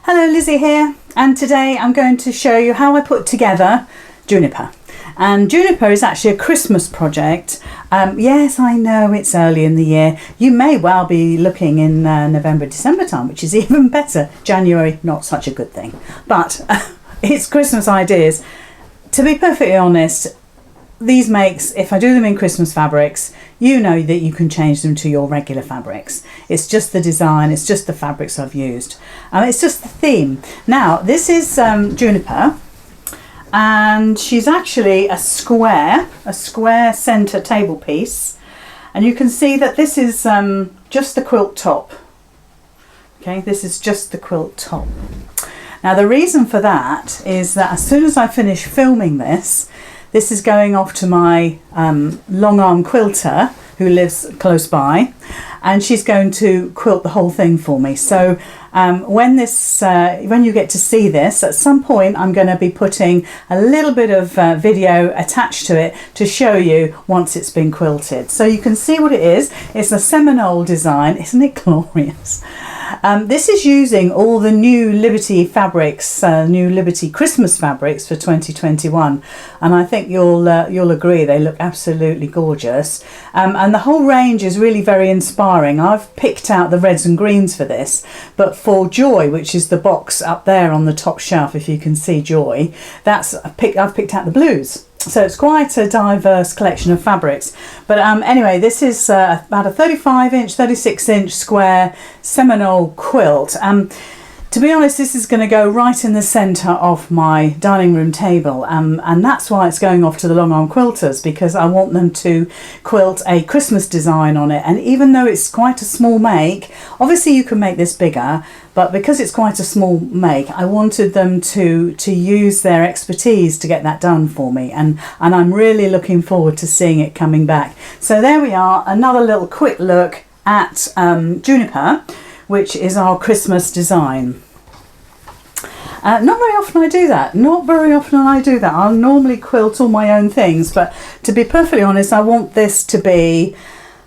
Hello, Lizzie here, and today I'm going to show you how I put together Juniper. And Juniper is actually a Christmas project. Yes, I know it's early in the year. You may well be looking in November, December time, which is even better. January, not such a good thing. But it's Christmas ideas. To be perfectly honest, these makes, if I do them in Christmas fabrics, you know that you can change them to your regular fabrics. It's just the design, it's just the fabrics I've used. It's just the theme. Now, this is Juniper, and she's actually a square centre table piece. And you can see that this is just the quilt top. Okay, this is just the quilt top. Now, the reason for that is that as soon as I finish filming this is going off to my long arm quilter who lives close by, and she's going to quilt the whole thing for me. So when you get to see this, at some point I'm going to be putting a little bit of video attached to it to show you once it's been quilted. So you can see what it is. It's a Seminole design. Isn't it glorious? This is using all the new Liberty fabrics, new Liberty Christmas fabrics for 2021, and I think you'll agree they look absolutely gorgeous. And the whole range is really very inspiring. I've picked out the reds and greens for this, but for Joy, which is the box up there on the top shelf, if you can see Joy, I've picked out the blues. So it's quite a diverse collection of fabrics. But anyway, this is about a 35-inch, 36-inch square Seminole quilt. To be honest, this is going to go right in the centre of my dining room table, and that's why it's going off to the long arm quilters, because I want them to quilt a Christmas design on it. And even though it's quite a small make, obviously you can make this bigger, but because it's quite a small make, I wanted them to use their expertise to get that done for me, and I'm really looking forward to seeing it coming back. So there we are, another little quick look at Juniper, which is our Christmas design. Not very often I do that. I'll normally quilt all my own things, but to be perfectly honest, I want this to be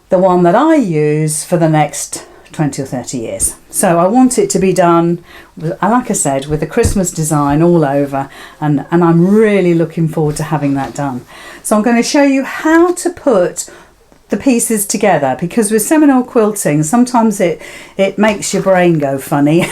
the one that I use for the next 20 or 30 years. So I want it to be done, like I said, with the Christmas design all over, and I'm really looking forward to having that done. So I'm going to show you how to put the pieces together, because with Seminole quilting sometimes it makes your brain go funny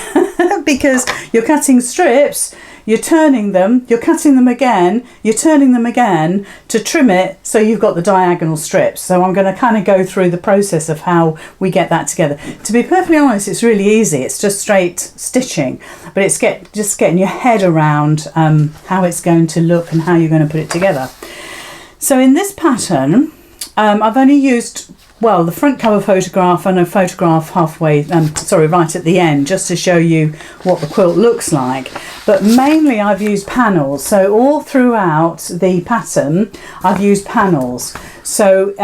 because you're cutting strips, you're turning them, you're cutting them again, you're turning them again to trim it so you've got the diagonal strips. So I'm going to kind of go through the process of how we get that together. To be perfectly honest, it's really easy. It's just straight stitching, but it's just getting your head around how it's going to look and how you're going to put it together. So in this pattern, I've only used, well, the front cover photograph and a photograph halfway, right at the end, just to show you what the quilt looks like. But mainly I've used panels. So all throughout the pattern, I've used panels. So,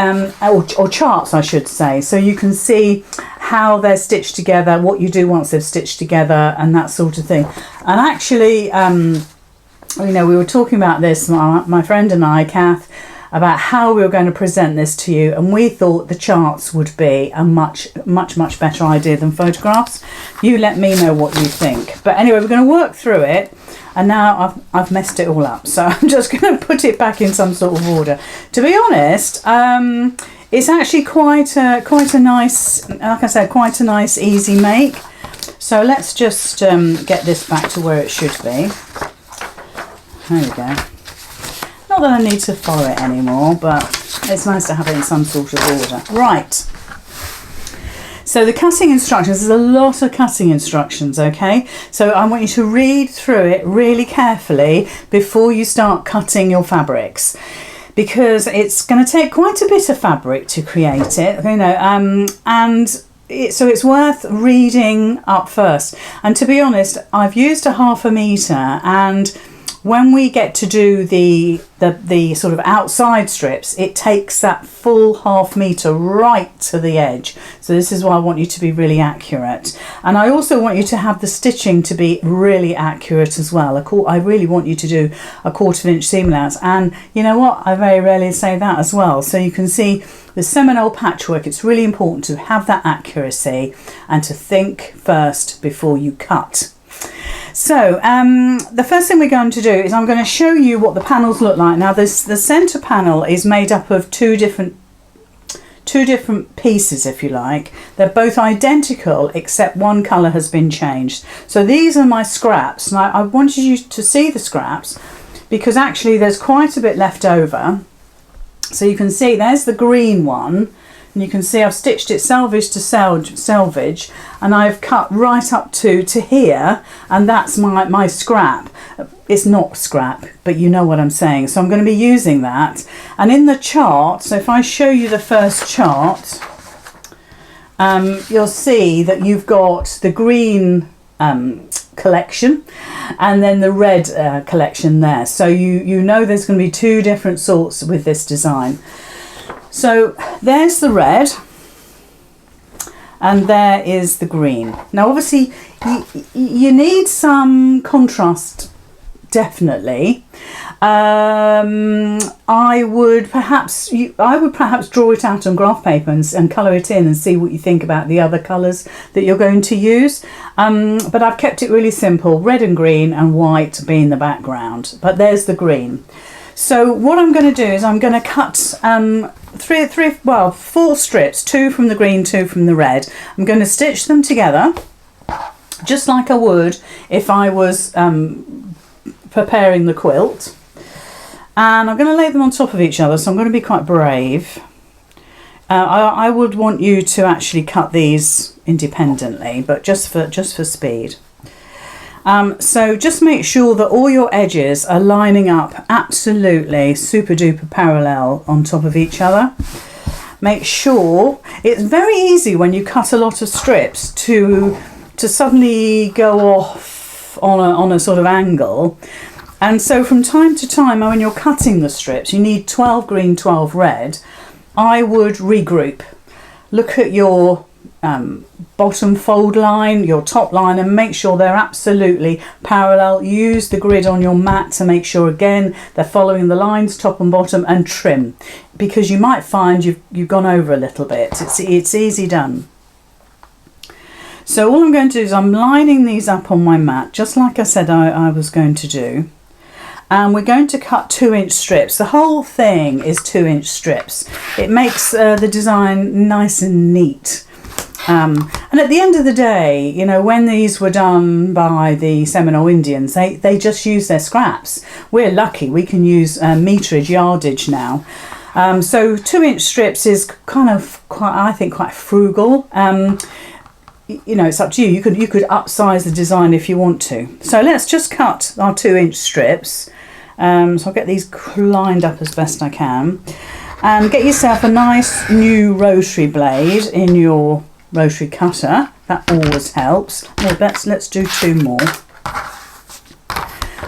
or charts, I should say. So you can see how they're stitched together, what you do once they've stitched together, and that sort of thing. And actually, we were talking about this, my friend and I, Kath, about how we were going to present this to you, and we thought the charts would be a much better idea than photographs. You let me know what you think. But anyway, we're going to work through it, and now I've messed it all up, so I'm just going to put it back in some sort of order. To be honest, it's actually quite a nice, like I said, quite a nice easy make. So let's just get this back to where it should be. There we go. Not that I need to follow it anymore, but it's nice to have it in some sort of order. Right. So the cutting instructions, there's a lot of cutting instructions, okay? So I want you to read through it really carefully before you start cutting your fabrics, because it's going to take quite a bit of fabric to create it, so it's worth reading up first. And to be honest, I've used a 1/2 metre, and when we get to do the sort of outside strips, it takes that full 1/2 metre right to the edge. So this is why I want you to be really accurate. And I also want you to have the stitching to be really accurate as well. I really want you to do a 1/4 inch seam allowance. And you know what? I very rarely say that as well. So you can see the Seminole patchwork, it's really important to have that accuracy and to think first before you cut. So the first thing we're going to do is I'm going to show you what the panels look like. Now the centre panel is made up of two different pieces, if you like. They're both identical except one colour has been changed. So these are my scraps, and I wanted you to see the scraps because actually there's quite a bit left over. So you can see there's the green one, and you can see I've stitched it selvage to selvage, and I've cut right up to here, and that's my scrap. It's not scrap, but you know what I'm saying. So I'm going to be using that. And in the chart, so if I show you the first chart, you'll see that you've got the green collection and then the red collection there. So you know there's going to be two different sorts with this design. So there's the red and there is the green. Now obviously you need some contrast, definitely. I would perhaps draw it out on graph paper and colour it in and see what you think about the other colours that you're going to use. But I've kept it really simple, red and green and white being the background. But there's the green. So what I'm going to do is I'm going to cut four strips, two from the green, two from the red. I'm going to stitch them together just like I would if I was preparing the quilt, and I'm going to lay them on top of each other, so I'm going to be quite brave. I would want you to actually cut these independently, but just for speed. So just make sure that all your edges are lining up absolutely super duper parallel on top of each other. Make sure it's very easy when you cut a lot of strips to suddenly go off on a sort of angle. And so from time to time when you're cutting the strips, you need 12 green, 12 red. I would regroup. Look at your bottom fold line, your top line, and make sure they're absolutely parallel. Use the grid on your mat to make sure again they're following the lines top and bottom, and trim, because you might find you've gone over a little bit. It's easy done. So all I'm going to do is I'm lining these up on my mat, just like I said I was going to do. And we're going to cut 2-inch strips. The whole thing is 2-inch strips. It makes the design nice and neat. And at the end of the day, you know, when these were done by the Seminole Indians, they just use their scraps. We're lucky we can use meterage, yardage now. So 2-inch strips is kind of I think quite frugal. You know, it's up to you. You could upsize the design if you want to. So let's just cut our 2-inch strips. So I'll get these lined up as best I can. And get yourself a nice new rotary blade in your rotary cutter. That always helps. Well, let's do 2 more.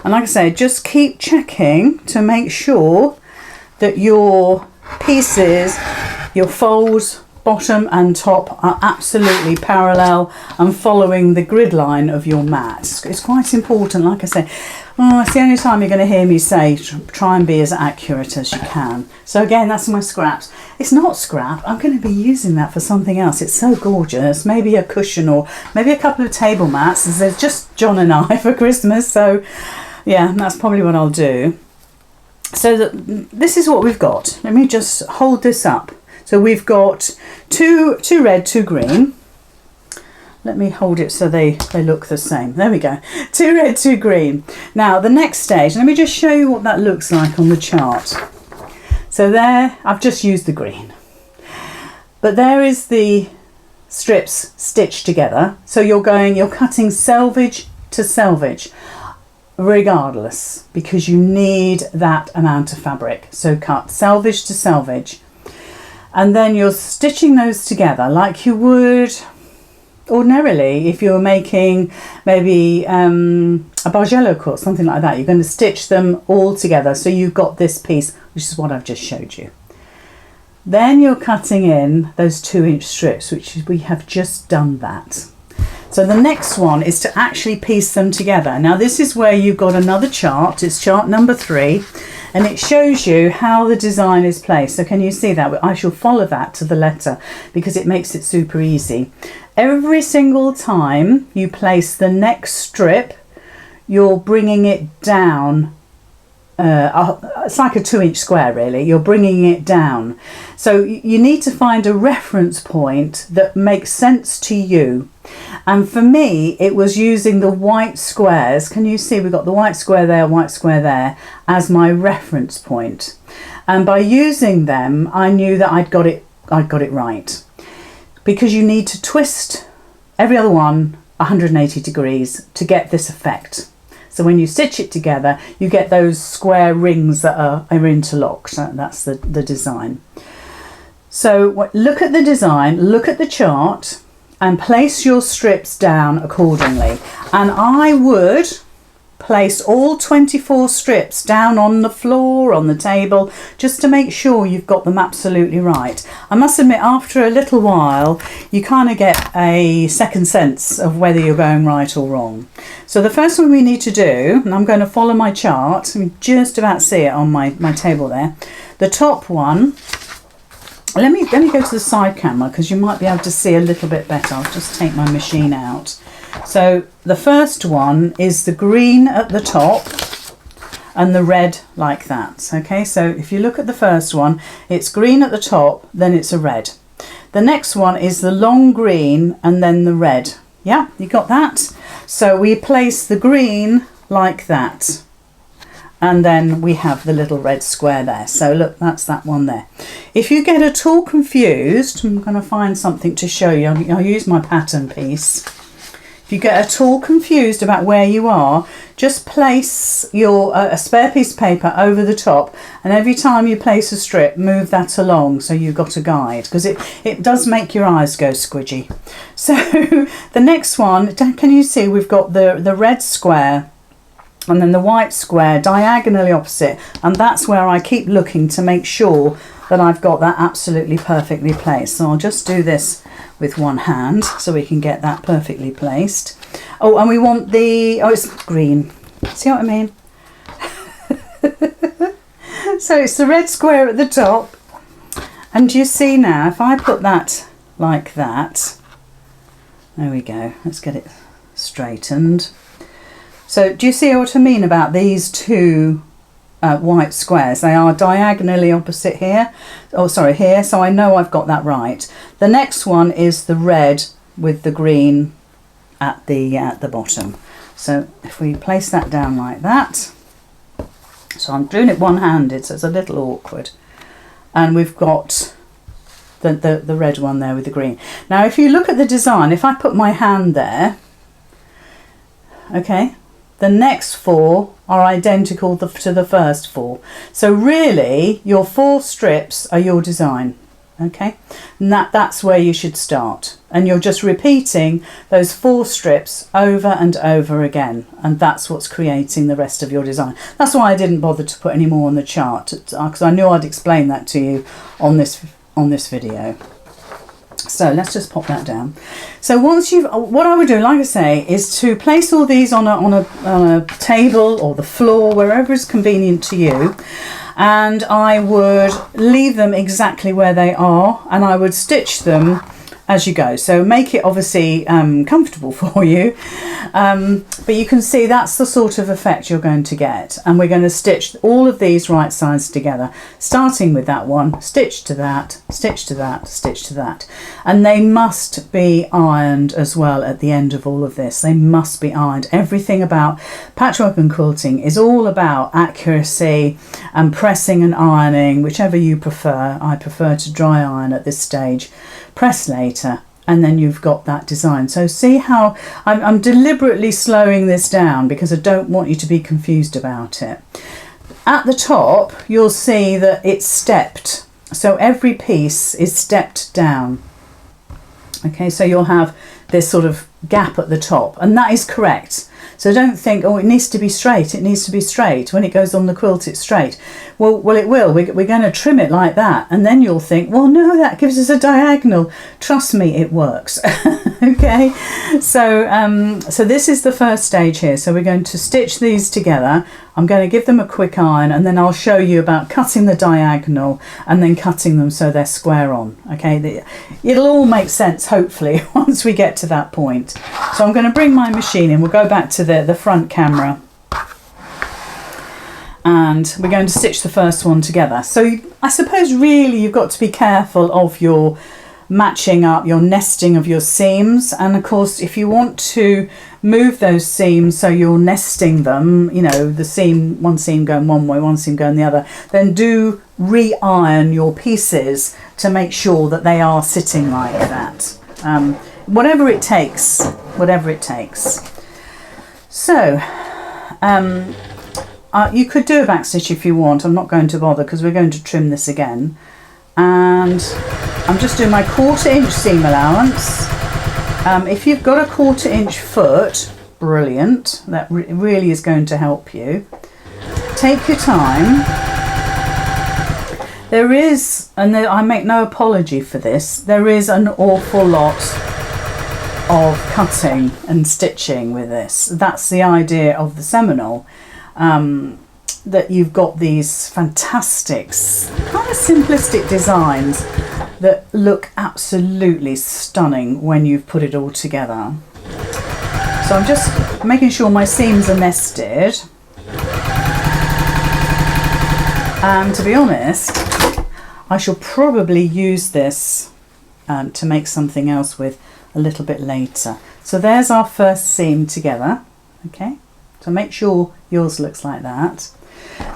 And like I say, just keep checking to make sure that your pieces, your folds, bottom and top are absolutely parallel and following the grid line of your mat. It's quite important, like I say. It's the only time you're going to hear me say try and be as accurate as you can. So again, that's my scraps. It's not scrap. I'm going to be using that for something else. It's so gorgeous. Maybe a cushion or maybe a couple of table mats. There's just John and I for Christmas. So yeah, that's probably what I'll do. So this is what we've got. Let me just hold this up. So we've got two red, 2 green. Let me hold it so they look the same. There we go. 2 red, 2 green. Now the next stage, let me just show you what that looks like on the chart. So there, I've just used the green. But there is the strips stitched together. So you're cutting selvage to selvage, regardless, because you need that amount of fabric. So cut selvage to selvage. And then you're stitching those together like you would ordinarily if you were making maybe a Bargello quilt, something like that. You're going to stitch them all together. So you've got this piece, which is what I've just showed you. Then you're cutting in those 2-inch strips, which we have just done that. So the next one is to actually piece them together. Now this is where you've got another chart. It's chart number 3. And it shows you how the design is placed. So can you see that? I shall follow that to the letter because it makes it super easy. Every single time you place the next strip you're bringing it down. It's like a 2-inch square really. You're bringing it down. So you need to find a reference point that makes sense to you. And for me, it was using the white squares. Can you see we've got the white square there as my reference point. And by using them, I knew that I'd got it right. Because you need to twist every other one 180 degrees to get this effect. So when you stitch it together, you get those square rings that are interlocked. That's the design. So look at the design, look at the chart, and place your strips down accordingly. And I would place all 24 strips down on the floor, on the table, just to make sure you've got them absolutely right. I must admit, after a little while, you kind of get a second sense of whether you're going right or wrong. So the first one we need to do, and I'm going to follow my chart, you can just about see it on my table there. The top one, let me go to the side camera because you might be able to see a little bit better. I'll just take my machine out. So the first one is the green at the top and the red like that. Okay, so if you look at the first one, it's green at the top, then it's a red. The next one is the long green and then the red. Yeah, you got that? So we place the green like that. And then we have the little red square there. So look, that's that one there. If you get at all confused, I'm going to find something to show you. I'll use my pattern piece. If you get at all confused about where you are, just place your a spare piece of paper over the top, and every time you place a strip, move that along so you've got a guide, because it does make your eyes go squidgy. So the next one, can you see we've got the red square and then the white square diagonally opposite, and that's where I keep looking to make sure that I've got that absolutely perfectly placed. So I'll just do this with one hand so we can get that perfectly placed. Oh, and we want it's green. See what I mean? So it's the red square at the top. And you see now, if I put that like that, there we go. Let's get it straightened. So do you see what I mean about these two white squares? They are diagonally opposite here. Oh, sorry, here. So I know I've got that right. The next one is the red with the green at the bottom. So if we place that down like that, so I'm doing it one-handed, so it's a little awkward. And we've got the red one there with the green. Now, if you look at the design, if I put my hand there, okay, the next four are identical to the first four. So really, your 4 strips are your design, okay? And that's where you should start. And you're just repeating those 4 strips over and over again. And that's what's creating the rest of your design. That's why I didn't bother to put any more on the chart, because I knew I'd explain that to you on this video. So let's just pop that down. So once what I would do, like I say, is to place all these on a table or the floor, wherever is convenient to you. And I would leave them exactly where they are, and I would stitch them as you go. So make it obviously comfortable for you. But you can see that's the sort of effect you're going to get. And we're going to stitch all of these right sides together, starting with that one, stitch to that, stitch to that, stitch to that. And they must be ironed as well at the end of all of this. They must be ironed. Everything about patchwork and quilting is all about accuracy and pressing and ironing, whichever you prefer. I prefer to dry iron at this stage, press later, and then you've got that design. So see how I'm deliberately slowing this down because I don't want you to be confused about it. At the top, you'll see that it's stepped. So every piece is stepped down. Okay, so you'll have this sort of gap at the top, and that is correct. So don't think, oh, it needs to be straight. It needs to be straight. When it goes on the quilt, it's straight. Well, it will. We're going to trim it like that. And then you'll think, well, no, that gives us a diagonal. Trust me, it works. Okay. So this is the first stage here. So we're going to stitch these together. I'm going to give them a quick iron, and then I'll show you about cutting the diagonal and then cutting them so they're square on. Okay. It'll all make sense, hopefully, once we get to that point. So I'm going to bring my machine in. We'll go back to the front camera. And we're going to stitch the first one together. So I suppose really you've got to be careful of your matching up, your nesting of your seams. And of course, if you want to move those seams so you're nesting them, you know, the seam, one seam going one way, one seam going the other, then do re-iron your pieces to make sure that they are sitting like that. Whatever it takes, whatever it takes. So, you could do a back stitch if you want. I'm not going to bother because we're going to trim this again. And I'm just doing my 1/4 inch seam allowance. If you've got a 1/4 inch foot, brilliant. That really is going to help you. Take your time. There is, and I make no apology for this, there is an awful lot of cutting and stitching with this. That's the idea of the Seminole. That you've got these fantastic, kind of simplistic designs that look absolutely stunning when you've put it all together. So I'm just making sure my seams are nested. And to be honest, I shall probably use this to make something else with a little bit later. So there's our first seam together. Okay, so make sure yours looks like that.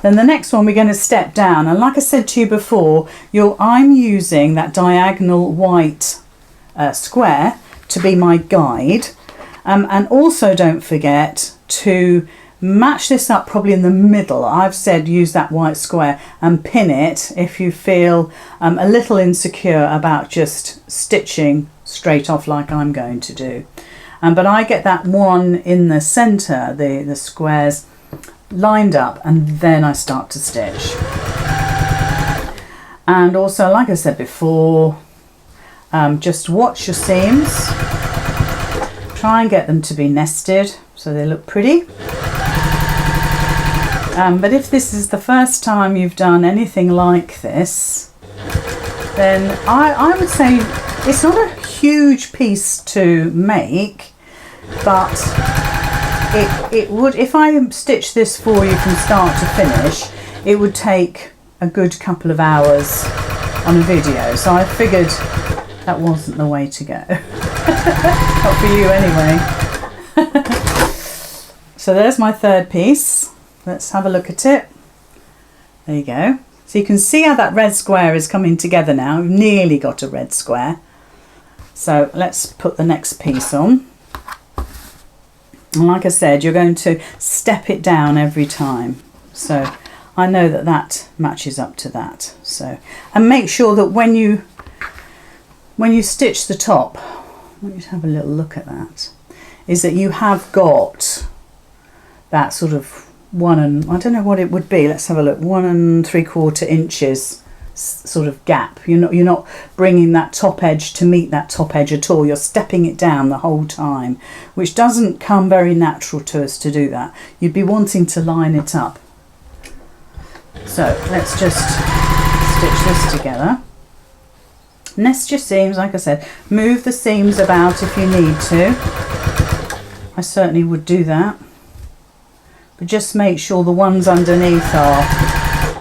Then the next one we're going to step down, and like I said to you before, I'm using that diagonal white square to be my guide, and also don't forget to match this up probably in the middle. I've said use that white square and pin it if you feel a little insecure about just stitching straight off like I'm going to do. But I get that one in the centre, the squares lined up, and then I start to stitch. And also, like I said before, just watch your seams, try and get them to be nested so they look pretty. But if this is the first time you've done anything like this, then I would say it's not a huge piece to make, but it would, if I stitch this for you from start to finish, it would take a good couple of hours on a video. So I figured that wasn't the way to go. Not for you anyway. So there's my third piece. Let's have a look at it. There you go. So you can see how that red square is coming together now. We've nearly got a red square. So let's put the next piece on. And like I said, you're going to step it down every time. So I know that that matches up to that. So, and make sure that when you stitch the top, let me have a little look at that, is that you have got that sort of I don't know what it would be. Let's have a look. 1 3/4 inches sort of gap. You're not bringing that top edge to meet that top edge at all. You're stepping it down the whole time, which doesn't come very natural to us to do that. You'd be wanting to line it up. So let's just stitch this together. Nest your seams, like I said. Move the seams about if you need to. I certainly would do that. But just make sure the ones underneath are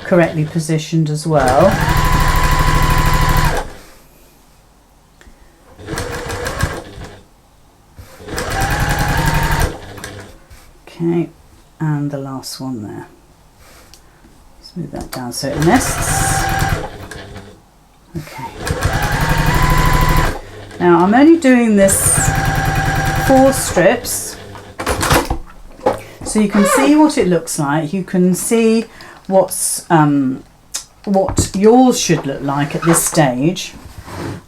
correctly positioned as well. Okay, and the last one there. Smooth that down so it nests. Okay. Now I'm only doing this 4 strips, so you can see what it looks like. You can see what yours should look like at this stage,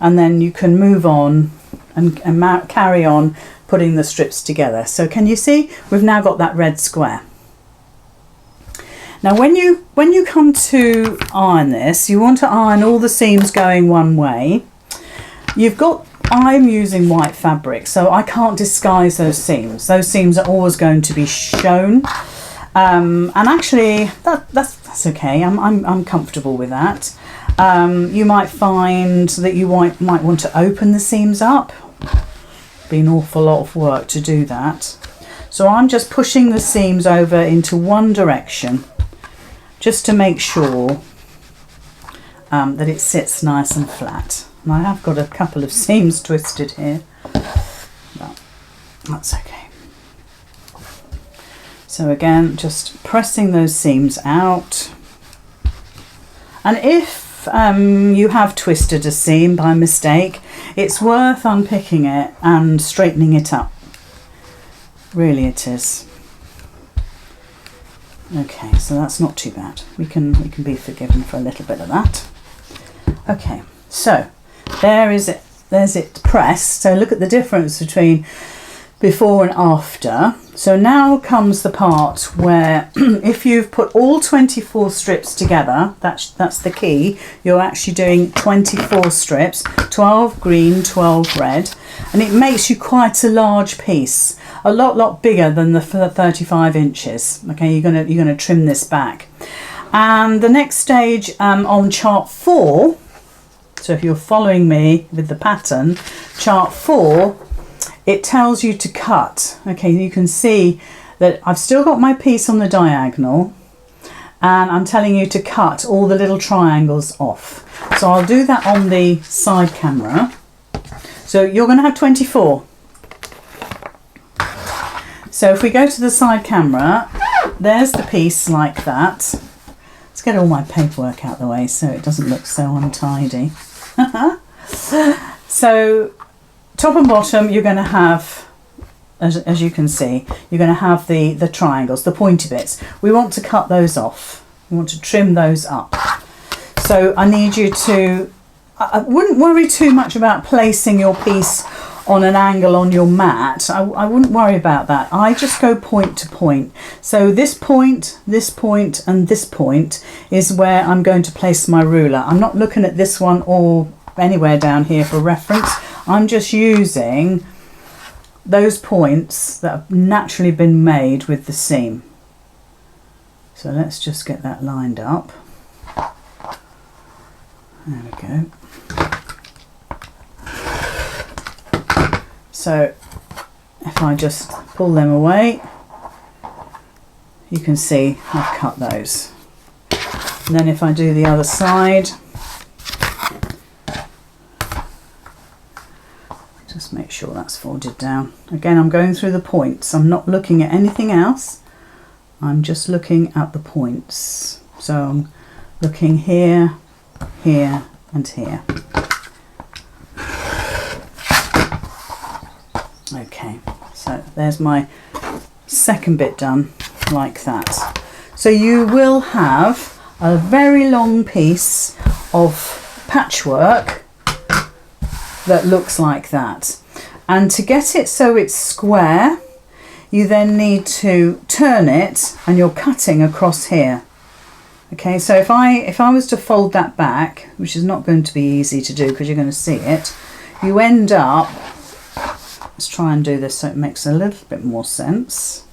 and then you can move on and carry on putting the strips together. So can you see we've now got that red square. Now when you come to iron this, you want to iron all the seams going one way. I'm using white fabric, so I can't disguise those seams. Those seams are always going to be shown, and actually that's okay. I'm comfortable with that. You might find that you might want to open the seams up. be an awful lot of work to do that. So I'm just pushing the seams over into one direction just to make sure that it sits nice and flat. And I have got a couple of seams twisted here, but that's okay. So again, just pressing those seams out. And if you have twisted a seam by mistake, it's worth unpicking it and straightening it up. Really it is. Okay, so that's not too bad. We can be forgiven for a little bit of that. Okay, so there's it pressed. So look at the difference between before and after. So now comes the part where if you've put all 24 strips together, that's the key. You're actually doing 24 strips, 12 green, 12 red, and it makes you quite a large piece, a lot bigger than the 35 inches. Okay, you're gonna trim this back. And the next stage on chart 4, so if you're following me with the pattern, chart 4, it tells you to cut. Okay, you can see that I've still got my piece on the diagonal, and I'm telling you to cut all the little triangles off. So I'll do that on the side camera. So you're going to have 24. So if we go to the side camera, there's the piece like that. Let's get all my paperwork out of the way so it doesn't look so untidy. So top and bottom, you're going to have, as you can see, you're going to have the triangles, the pointy bits. We want to cut those off. We want to trim those up. So I need you to, I wouldn't worry too much about placing your piece on an angle on your mat. I wouldn't worry about that. I just go point to point. So this point, and this point is where I'm going to place my ruler. I'm not looking at this one or anywhere down here for reference. I'm just using those points that have naturally been made with the seam. So let's just get that lined up. There we go. So if I just pull them away, you can see I've cut those. And then if I do the other side, just make sure that's folded down. Again, I'm going through the points. I'm not looking at anything else. I'm just looking at the points. So I'm looking here, here, and here. Okay, so there's my second bit done like that. So you will have a very long piece of patchwork that looks like that, and to get it so it's square, you then need to turn it, and you're cutting across here. Okay, so if I was to fold that back, which is not going to be easy to do because you're going to see it, you end up, let's try and do this so it makes a little bit more sense.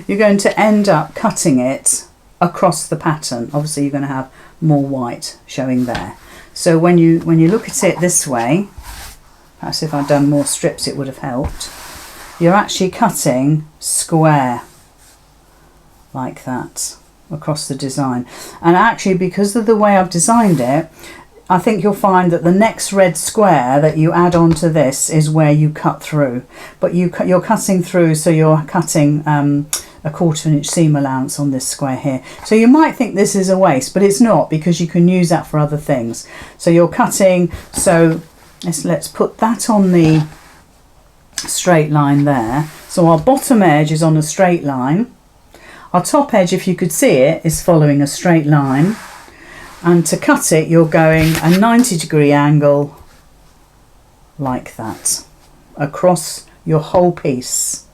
You're going to end up cutting it across the pattern. Obviously you're going to have more white showing there. So when you look at it this way, perhaps if I'd done more strips it would have helped, you're actually cutting square like that across the design. And actually, because of the way I've designed it, I think you'll find that the next red square that you add onto this is where you cut through. But you're cutting through, so you're cutting a 1/4 inch seam allowance on this square here. So you might think this is a waste, but it's not, because you can use that for other things. So you're cutting, so let's put that on the straight line there. So our bottom edge is on a straight line. Our top edge, if you could see it, is following a straight line. And to cut it, you're going a 90-degree angle like that across your whole piece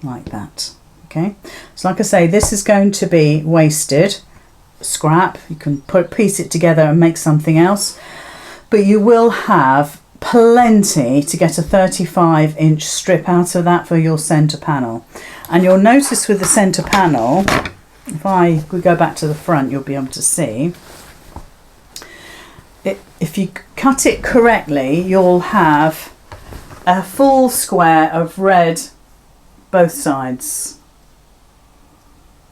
like that. Okay, so like I say, this is going to be wasted scrap. You can piece it together and make something else, but you will have plenty to get a 35-inch strip out of that for your centre panel. And you'll notice with the centre panel, if we go back to the front, you'll be able to see if you cut it correctly, you'll have a full square of red both sides.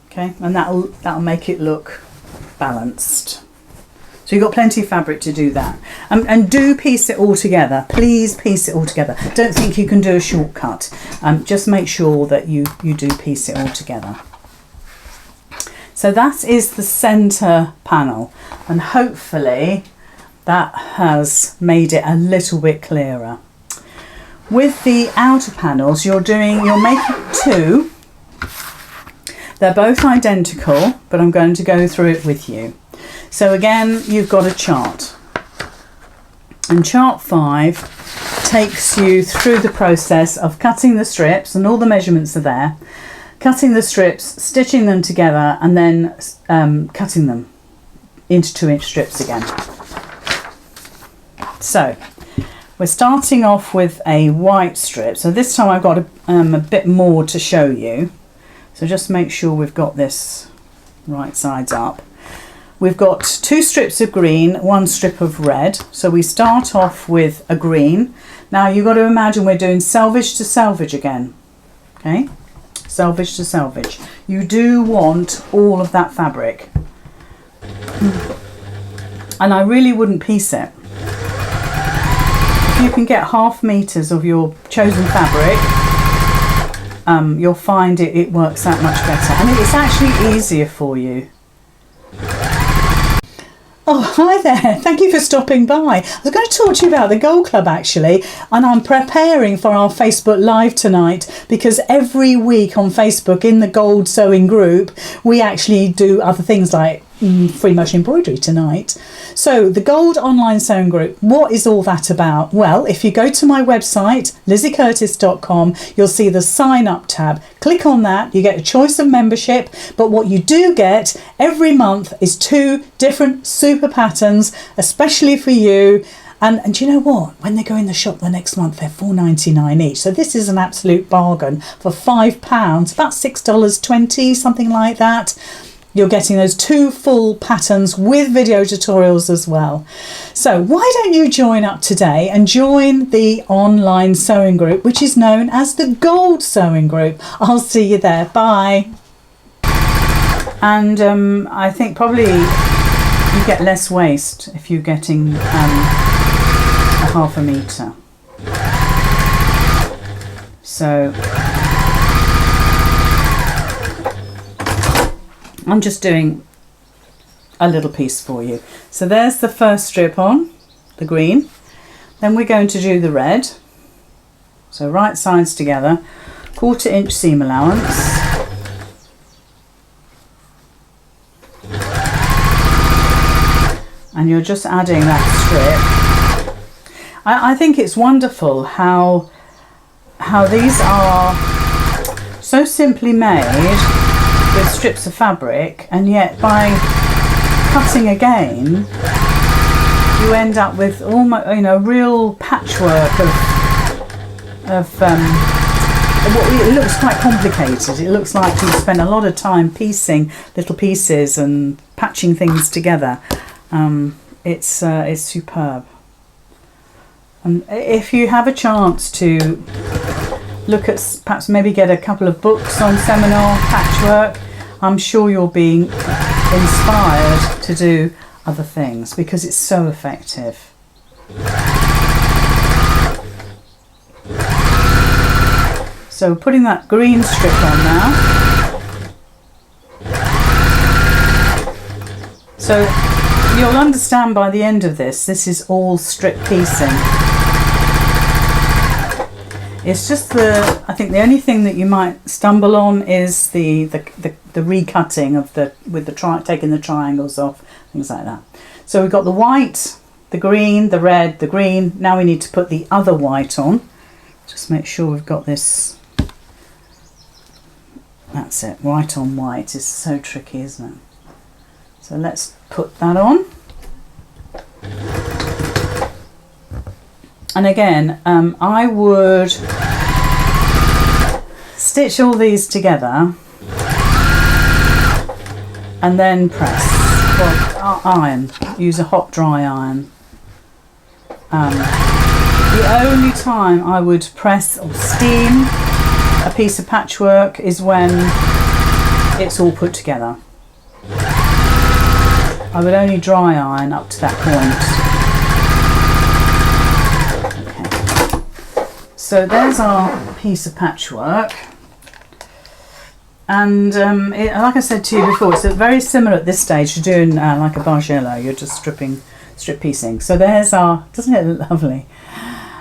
Okay, and that'll make it look balanced. So you've got plenty of fabric to do that. And do piece it all together. Please piece it all together. Don't think you can do a shortcut. Just make sure that you do piece it all together. So that is the centre panel, and hopefully that has made it a little bit clearer. With the outer panels, you're making two. They're both identical, but I'm going to go through it with you. So again, you've got a chart. And chart 5 takes you through the process of cutting the strips, and all the measurements are there. Cutting the strips, stitching them together, and then cutting them into 2-inch strips again. So we're starting off with a white strip. So this time I've got a bit more to show you. So just make sure we've got this right sides up. We've got 2 strips of green, 1 strip of red. So we start off with a green. Now you've got to imagine we're doing selvage to selvage again. Okay, selvage to selvage. You do want all of that fabric. And I really wouldn't piece it. If you can get 1/2 meters of your chosen fabric, you'll find it works that much better, and it's actually easier for you. Oh, hi there. Thank you for stopping by. I was going to talk to you about the Gold Club actually, and I'm preparing for our Facebook Live tonight, because every week on Facebook in the Gold Sewing group, we actually do other things like free motion embroidery tonight. So the Gold Online Sewing Group, what is all that about? Well, if you go to my website, lizzycurtis.com, you'll see the sign up tab. Click on that, you get a choice of membership, but what you do get every month is 2 different super patterns, especially for you. And do you know what? When they go in the shop the next month, they're $4.99 each. So this is an absolute bargain for £5, about $6.20, something like that. You're getting those 2 full patterns with video tutorials as well. So why don't you join up today and join the online sewing group, which is known as the Gold Sewing Group. I'll see you there. Bye. And I think probably you get less waste if you're getting a 1/2 meter. So I'm just doing a little piece for you. So there's the first strip on, the green. Then we're going to do the red. So right sides together, 1/4 inch seam allowance. And you're just adding that strip. I think it's wonderful how these are so simply made with strips of fabric, and yet by cutting again you end up with almost, you know, real patchwork of it looks quite complicated. It looks like you spend a lot of time piecing little pieces and patching things together. It's superb. And if you have a chance to look at, perhaps maybe get a couple of books on Seminole patchwork, I'm sure you'll be inspired to do other things, because it's so effective. So putting that green strip on now. So you'll understand by the end of this is all strip piecing. It's just I think the only thing that you might stumble on is the recutting of taking the triangles off, things like that. So we've got the white, the green, the red, the green. Now we need to put the other white on. Just make sure we've got this. That's it, white on white is so tricky, isn't it? So let's put that on. And again, I would stitch all these together and then press, well, iron, use a hot dry iron. The only time I would press or steam a piece of patchwork is when it's all put together. I would only dry iron up to that point. Okay. So there's our piece of patchwork. And like I said to you before, it's very similar at this stage to doing like a bargello. You're just strip piecing. So there's our, doesn't it look lovely?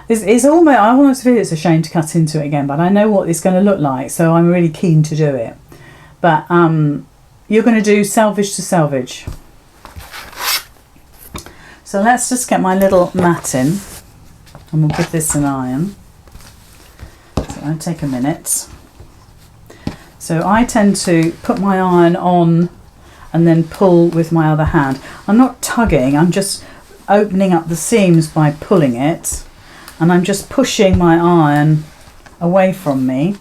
It's almost, I almost feel it's a shame to cut into it again, but I know what it's going to look like, so I'm really keen to do it. But you're going to do selvage to selvage. So let's just get my little mat in, and we'll give this an iron. So it'll take a minute. So I tend to put my iron on and then pull with my other hand. I'm not tugging, I'm just opening up the seams by pulling it, and I'm just pushing my iron away from me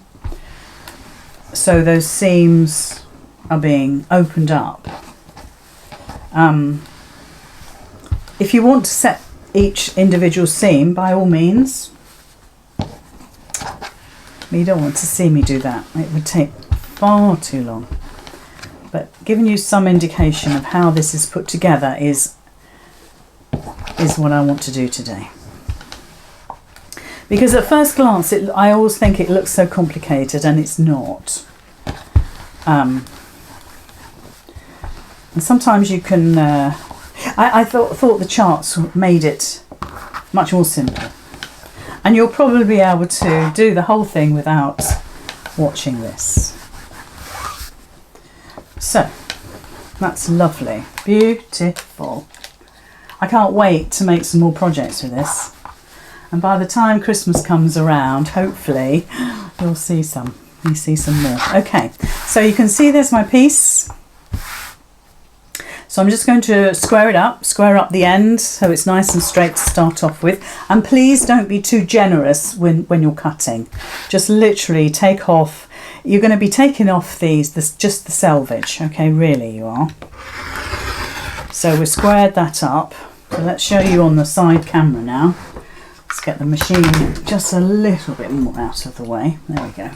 so those seams are being opened up. If you want to set each individual seam, by all means. But you don't want to see me do that. It would take far too long. But giving you some indication of how this is put together is what I want to do today. Because at first glance, I always think it looks so complicated, and it's not. And sometimes you can... I thought the charts made it much more simple. And you'll probably be able to do the whole thing without watching this. So, that's lovely. Beautiful. I can't wait to make some more projects with this. And by the time Christmas comes around, hopefully, you'll see some. You see some more. Okay, so you can see there's my piece. So I'm just going to square up the end so it's nice and straight to start off with. And please don't be too generous when you're cutting. Just literally take off. You're going to be taking off just the selvage. Okay, really you are. So we've squared that up. So let's show you on the side camera now. Let's get the machine just a little bit more out of the way. There we go.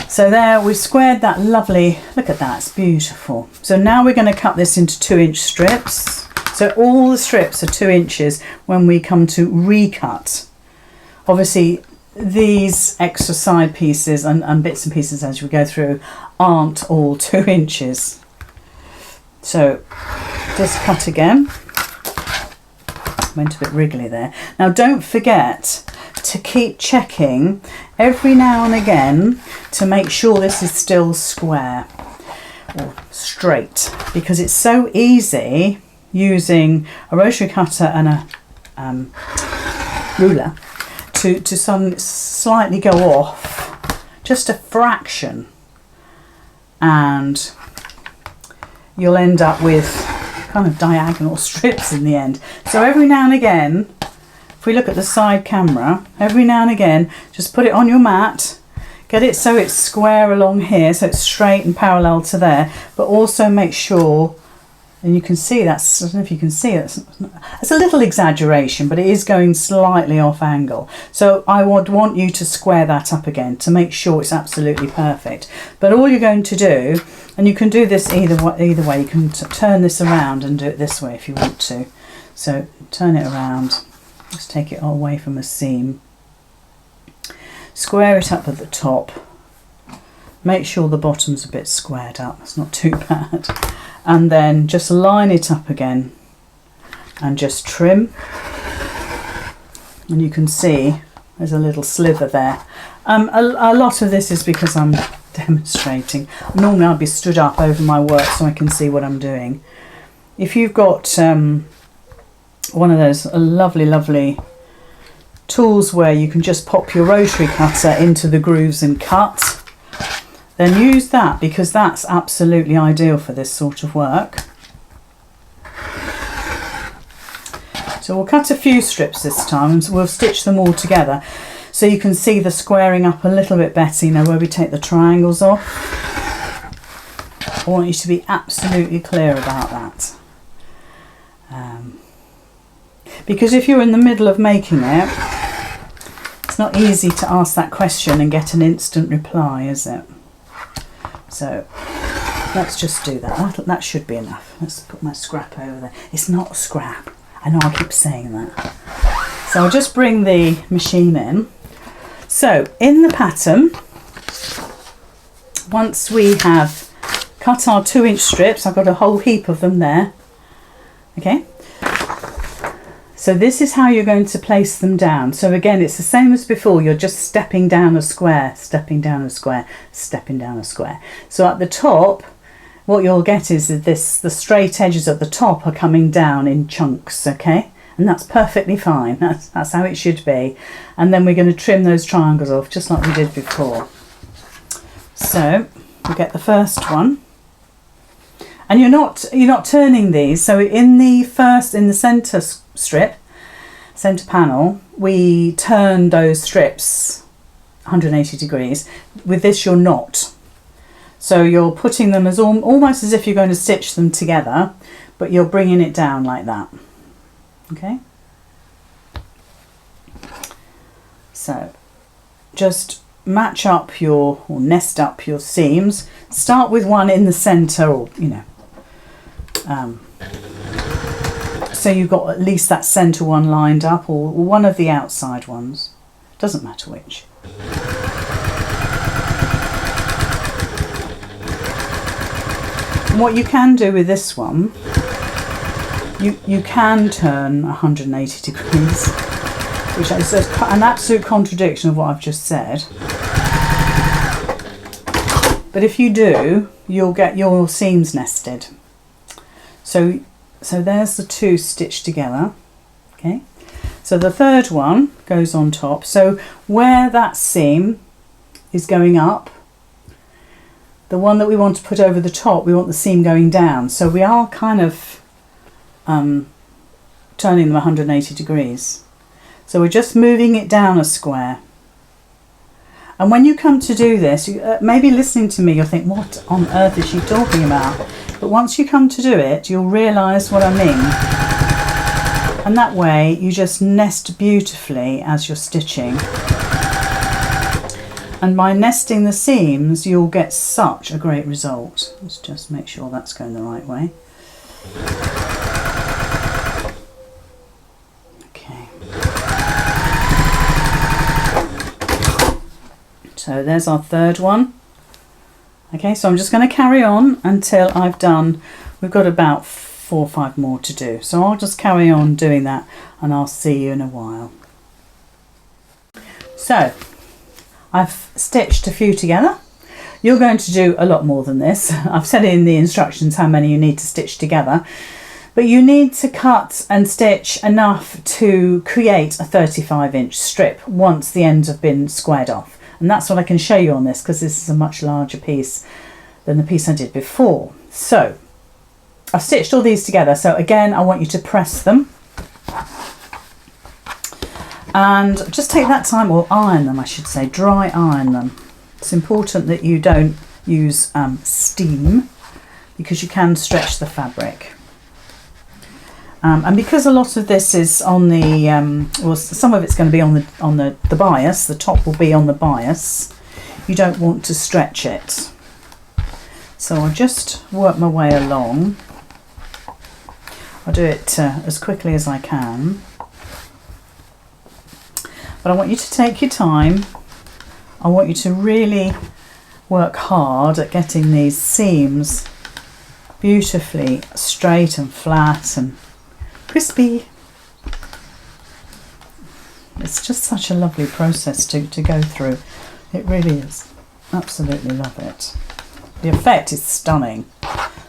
So there, we've squared that lovely, look at that, it's beautiful. So now we're going to cut this into 2-inch strips. So all the strips are 2 inches when we come to recut. Obviously, these extra side pieces and bits and pieces as we go through aren't all 2 inches. So just cut again. Went a bit wriggly there. Now don't forget to keep checking every now and again to make sure this is still square or straight, because it's so easy using a rotary cutter and a ruler to slightly go off just a fraction, and you'll end up with kind of diagonal strips in the end. So every now and again, if we look at the side camera, every now and again, just put it on your mat, get it so it's square along here, so it's straight and parallel to there, but also make sure, and you can see that's, I don't know if you can see it, it's a little exaggeration, but it is going slightly off angle. So I would want you to square that up again to make sure it's absolutely perfect. But all you're going to do, and you can do this either way, you can turn this around and do it this way if you want to. So turn it around. Just take it all away from a seam. Square it up at the top. Make sure the bottom's a bit squared up. It's not too bad. And then just line it up again and just trim. And you can see there's a little sliver there. A lot of this is because I'm demonstrating. Normally I'd be stood up over my work so I can see what I'm doing. If you've got one of those lovely tools where you can just pop your rotary cutter into the grooves and cut, then use that, because that's absolutely ideal for this sort of work. So we'll cut a few strips this time and we'll stitch them all together so you can see the squaring up a little bit better, you know, where we take the triangles off. I want you to be absolutely clear about that. because if you're in the middle of making it, it's not easy to ask that question and get an instant reply, is it? So let's just do that. That should be enough. Let's put my scrap over there. It's not scrap. I know I keep saying that. So I'll just bring the machine in. So in the pattern, once we have cut our 2-inch strips, I've got a whole heap of them there. Okay. So this is how you're going to place them down. So again, it's the same as before. You're just stepping down a square, stepping down a square, stepping down a square. So at the top, what you'll get is that the straight edges at the top are coming down in chunks, okay? And that's perfectly fine. That's how it should be. And then we're going to trim those triangles off just like we did before. So we get the first one. And you're not turning these. So in the centre strip, centre panel, we turn those strips 180 degrees. With this, you're not. So you're putting them as almost as if you're going to stitch them together, but you're bringing it down like that. Okay. So just match up or nest up your seams. Start with one in the centre, or so you've got at least that centre one lined up, or one of the outside ones. Doesn't matter which. And what you can do with this one, you can turn 180 degrees, which is an absolute contradiction of what I've just said. But if you do, you'll get your seams nested. So there's the two stitched together. Okay. So the third one goes on top. So where that seam is going up, the one that we want to put over the top, we want the seam going down. So we are kind of turning them 180 degrees. So we're just moving it down a square. And when you come to do this, maybe listening to me, you'll think, what on earth is she talking about? But once you come to do it, you'll realise what I mean. And that way, you just nest beautifully as you're stitching. And by nesting the seams, you'll get such a great result. Let's just make sure that's going the right way. Okay. So there's our third one. Okay, so I'm just going to carry on until I've done, we've got about 4 or 5 more to do. So I'll just carry on doing that and I'll see you in a while. So I've stitched a few together. You're going to do a lot more than this. I've said in the instructions how many you need to stitch together, but you need to cut and stitch enough to create a 35-inch strip once the ends have been squared off. And that's what I can show you on this, because this is a much larger piece than the piece I did before. So I've stitched all these together. So again, I want you to press them. And just take that time, or iron them I should say, dry iron them. It's important that you don't use steam, because you can stretch the fabric. And because a lot of this is on the, well, some of it's going to be on the bias, the top will be on the bias, you don't want to stretch it. So I'll just work my way along. I'll do it as quickly as I can. But I want you to take your time. I want you to really work hard at getting these seams beautifully straight and flat and crispy. It's just such a lovely process to go through. It really is. Absolutely love it. The effect is stunning.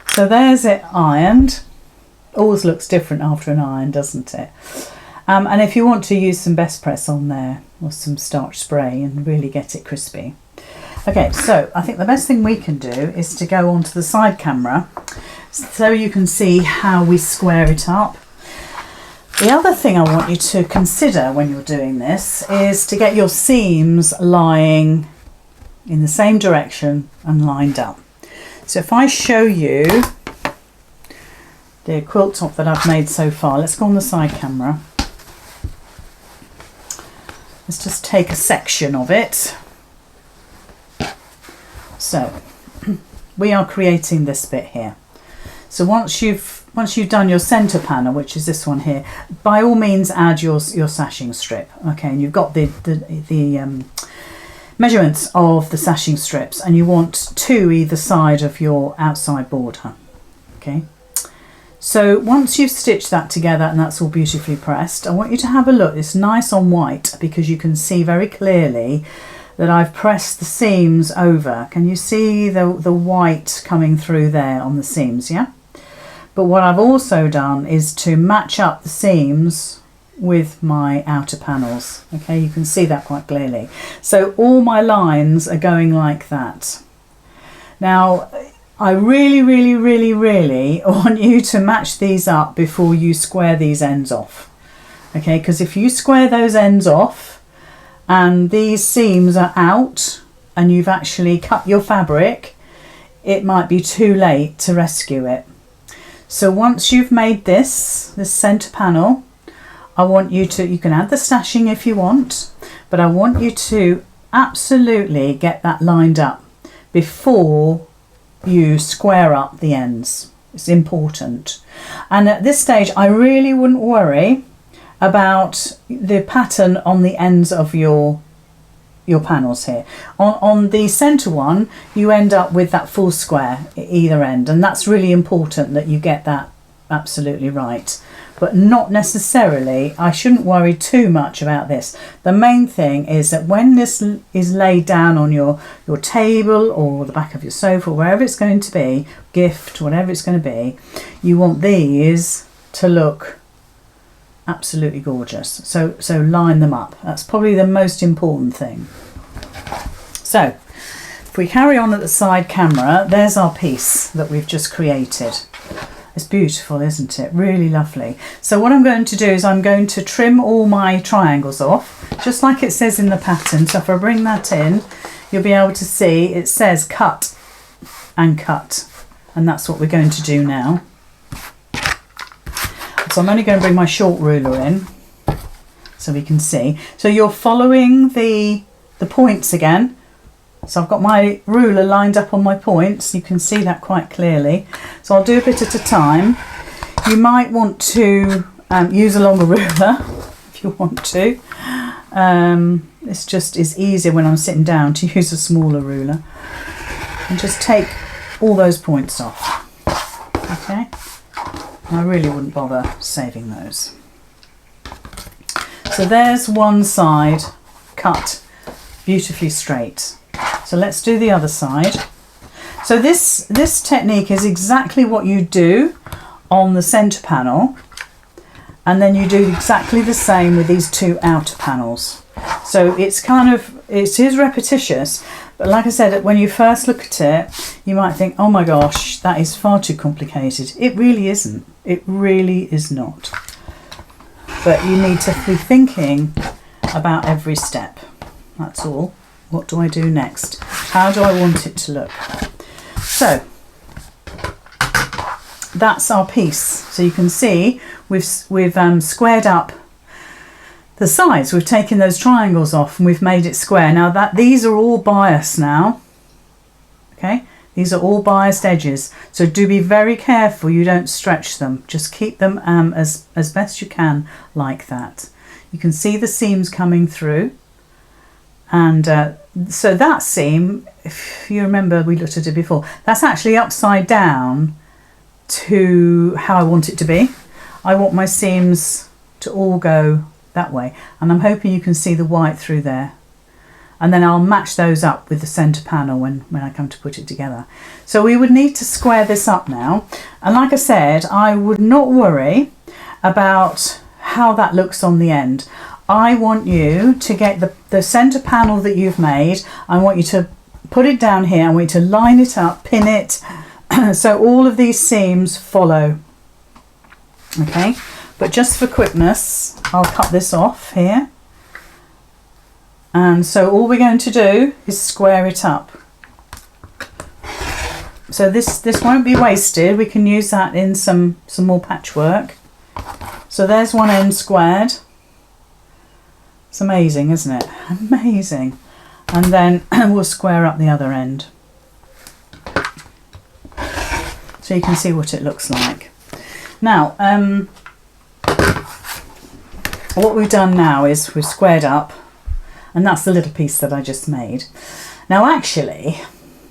So there's it ironed. Always looks different after an iron, doesn't it? And if you want to use some best press on there or some starch spray and really get it crispy. Okay, so I think the best thing we can do is to go onto the side camera so you can see how we square it up. The other thing I want you to consider when you're doing this is to get your seams lying in the same direction and lined up. So if I show you the quilt top that I've made so far, let's go on the side camera. let's just take a section of it. So we are creating this bit here. So once you've done your center panel, which is this one here, by all means add your sashing strip. Okay, and you've got the measurements of the sashing strips, and you want 2 either side of your outside border. Okay, so once you've stitched that together and that's all beautifully pressed, I want you to have a look. It's nice on white because you can see very clearly that I've pressed the seams over. Can you see the white coming through there on the seams? Yeah. But what I've also done is to match up the seams with my outer panels. Okay, you can see that quite clearly. So all my lines are going like that. Now, I really want you to match these up before you square these ends off. Okay, because if you square those ends off and these seams are out and you've actually cut your fabric, it might be too late to rescue it. So once you've made this center panel, I want you to, you can add the stashing if you want, but I want you to absolutely get that lined up before you square up the ends. It's important. And at this stage, I really wouldn't worry about the pattern on the ends of your panels here. On the center one, you end up with that full square at either end, and that's really important that you get that absolutely right. But not necessarily, I shouldn't worry too much about this. The main thing is that when this is laid down on your table or the back of your sofa, wherever it's going to be, gift, whatever it's going to be, you want these to look absolutely gorgeous. So line them up. That's probably the most important thing. So if we carry on at the side camera, there's our piece that we've just created. It's beautiful, isn't it? Really lovely. So what I'm going to do is I'm going to trim all my triangles off, just like it says in the pattern. So if I bring that in, you'll be able to see it says cut and cut, and that's what we're going to do now. So I'm only going to bring my short ruler in so we can see. So you're following the points again. So I've got my ruler lined up on my points. You can see that quite clearly. So I'll do a bit at a time. You might want to use a longer ruler if you want to. It's just is easier when I'm sitting down to use a smaller ruler. And just take all those points off. Okay. I really wouldn't bother saving those. So there's one side cut beautifully straight. So let's do the other side. So this technique is exactly what you do on the center panel, and then you do exactly the same with these 2 outer panels. So it is repetitious, but like I said, when you first look at it, you might think, oh my gosh, that is far too complicated. It really isn't. It really is not. But you need to be thinking about every step. That's all. What do I do next? How do I want it to look? So that's our piece. So you can see we've squared up the sides. We've taken those triangles off and we've made it square. Now these are all biased now. Okay, these are all biased edges. So do be very careful you don't stretch them. Just keep them as best you can like that. You can see the seams coming through. And so that seam, if you remember, we looked at it before, that's actually upside down to how I want it to be. I want my seams to all go that way, and I'm hoping you can see the white through there. And then I'll match those up with the center panel when I come to put it together. So we would need to square this up now. And like I said, I would not worry about how that looks on the end. I want you to get the center panel that you've made. I want you to put it down here. I want you to line it up, pin it, so all of these seams follow. Okay, but just for quickness, I'll cut this off here. And so all we're going to do is square it up. So this won't be wasted. We can use that in some more patchwork. So there's one end squared. It's amazing, isn't it? Amazing. And then we'll square up the other end so you can see what it looks like. Now, what we've done now is we've squared up, and that's the little piece that I just made. Now actually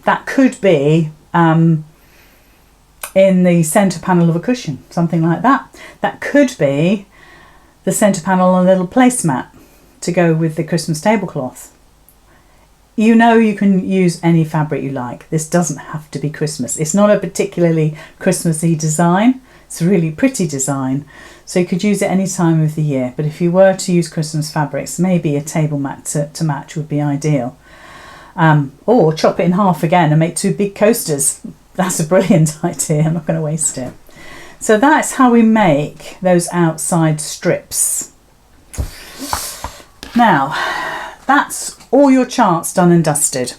that could be in the centre panel of a cushion, something like that. That could be the centre panel on a little placemat to go with the Christmas tablecloth. You know, you can use any fabric you like. This doesn't have to be Christmas. It's not a particularly Christmassy design. It's a really pretty design. So you could use it any time of the year. But if you were to use Christmas fabrics, maybe a table mat to match would be ideal. Or chop it in half again and make 2 big coasters. That's a brilliant idea. I'm not going to waste it. So that's how we make those outside strips. Now, that's all your charts done and dusted.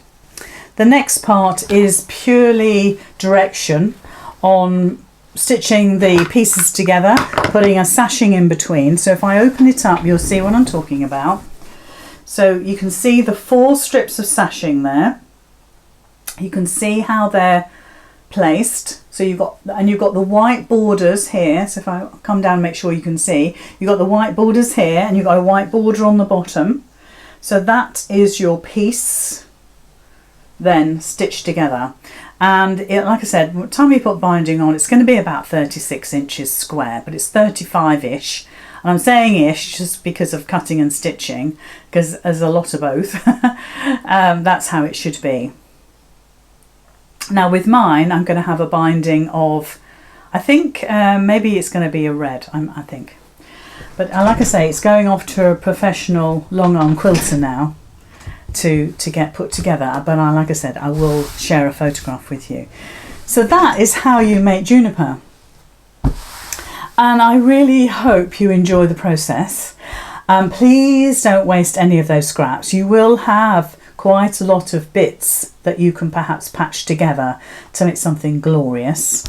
The next part is purely direction on stitching the pieces together, putting a sashing in between. So if I open it up, you'll see what I'm talking about. So you can see the 4 strips of sashing there. You can see how they're placed. So you've got the white borders here. So if I come down and make sure you can see, you've got the white borders here and you've got a white border on the bottom. So that is your piece then stitched together. And it, like I said, by the time you put binding on, it's going to be about 36 inches square, but it's 35-ish. And I'm saying ish just because of cutting and stitching, because there's a lot of both. That's how it should be. Now with mine, I'm going to have a binding of, I think maybe it's going to be a red, I think. But like I say, it's going off to a professional long arm quilter now to get put together. But like I said, I will share a photograph with you. So that is how you make Juniper. And I really hope you enjoy the process. Please don't waste any of those scraps. You will have quite a lot of bits that you can perhaps patch together to make something glorious.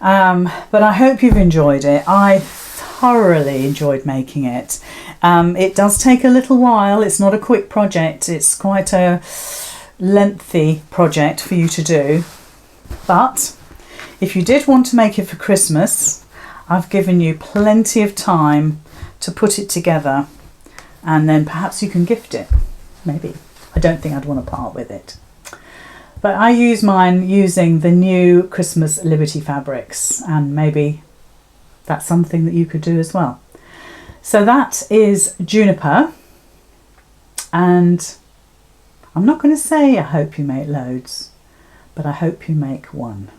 But I hope you've enjoyed it. I thoroughly enjoyed making it. It does take a little while. It's not a quick project. It's quite a lengthy project for you to do. But if you did want to make it for Christmas, I've given you plenty of time to put it together, and then perhaps you can gift it. Maybe. I don't think I'd want to part with it. But I use mine using the new Christmas Liberty fabrics, and maybe that's something that you could do as well. So that is Juniper, and I'm not going to say I hope you make loads, but I hope you make one.